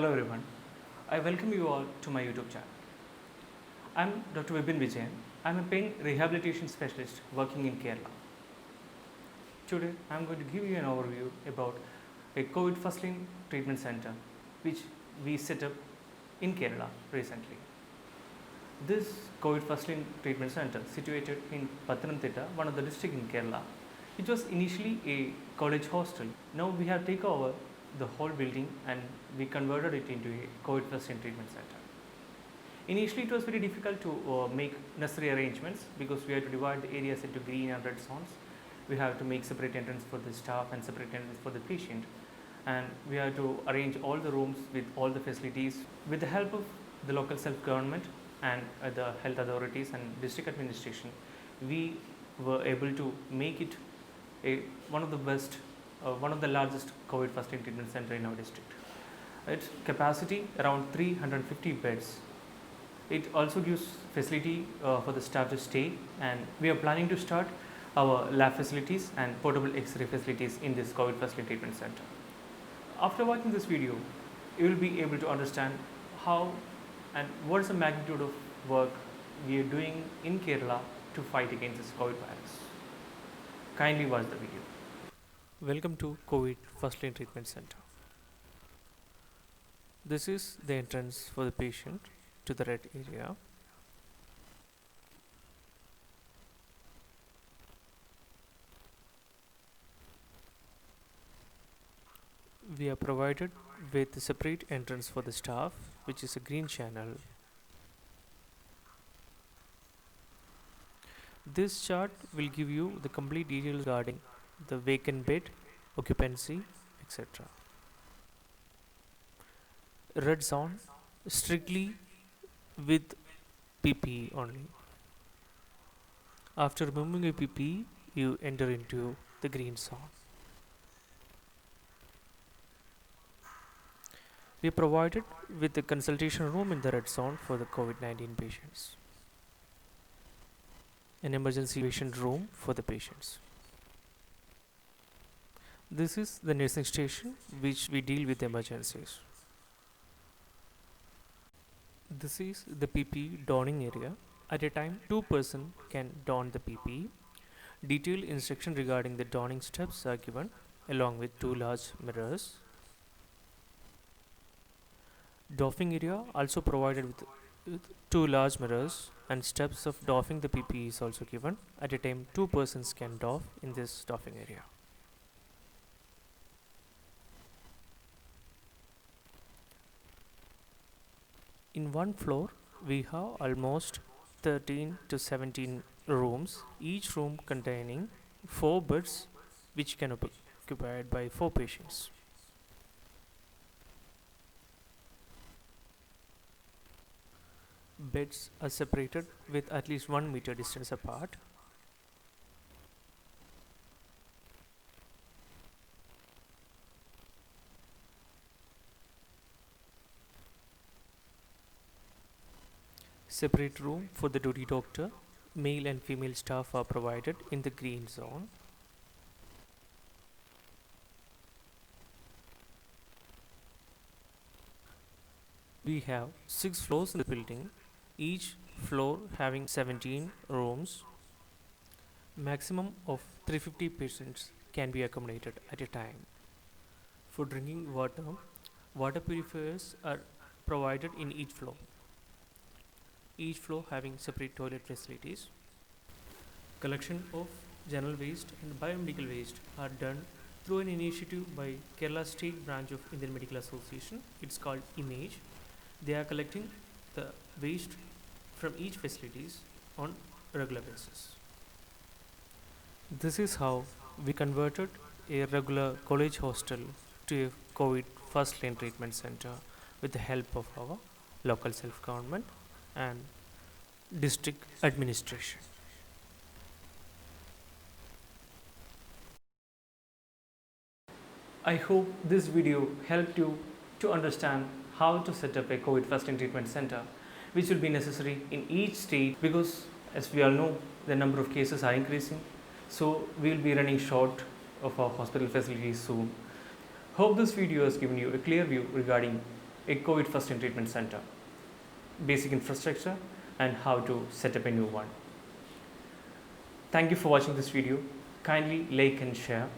Hello everyone. I welcome you all to my YouTube channel. I'm Dr. Vipin Vijayan. I'm a pain rehabilitation specialist working in Kerala. Today I'm going to give you an overview about a COVID first line treatment center which we set up in Kerala recently. This COVID first line treatment center situated in Pathanamthitta, one of the districts in Kerala. It was initially a college hostel. Now we have taken over the whole building and we converted it into a COVID first line treatment center. Initially it was very difficult to make necessary arrangements because we had to divide the areas into green and red zones. We have to make separate entrance for the staff and separate entrance for the patient, and we have to arrange all the rooms with all the facilities. With the help of the local self-government and the health authorities and district administration, we were able to make it one of the best, one of the largest COVID first aid treatment center in our district. Its capacity around 350 beds. It also gives facility for the staff to stay, and we are planning to start our lab facilities and portable X-ray facilities in this COVID first aid treatment center. After watching this video, you will be able to understand how and what is the magnitude of work we are doing in Kerala to fight against this COVID virus. Kindly watch the video. Welcome to COVID first line treatment center. This is the entrance for the patient to the red area. We are provided with a separate entrance for the staff, which is a green channel. This chart will give you the complete details regarding the vacant bed, occupancy, etc. Red zone strictly with PPE only. After removing a PPE, you enter into the green zone. We are provided with a consultation room in the red zone for the COVID-19 patients. An emergency patient room for the patients. This is the nursing station which we deal with emergencies. This is the PPE donning area. At a time, 2 persons can don the PPE. Detailed instruction regarding the donning steps are given along with 2 large mirrors. Doffing area also provided with 2 large mirrors, and steps of doffing the PPE is also given. At a time, 2 persons can doff in this doffing area. In one floor, we have almost 13 to 17 rooms, each room containing 4 beds which can be occupied by 4 patients. Beds are separated with at least 1 meter distance apart. Separate room for the duty doctor. Male and female staff are provided in the green zone. We have 6 floors in the building, each floor having 17 rooms. Maximum of 350 patients can be accommodated at a time. For drinking water, water purifiers are provided in each floor. Each floor having separate toilet facilities. Collection of general waste and biomedical waste are done through an initiative by Kerala State Branch of Indian Medical Association. It's called IMAGE. They are collecting the waste from each facilities on regular basis. This is how we converted a regular college hostel to a COVID first line treatment center with the help of our local self-government and district administration. I hope this video helped you to understand how to set up a COVID first line treatment center, which will be necessary in each state because, as we all know, the number of cases are increasing. So we will be running short of our hospital facilities soon. Hope this video has given you a clear view regarding a COVID first aid treatment center, basic infrastructure, and how to set up a new one. Thank you for watching this video. Kindly like and share.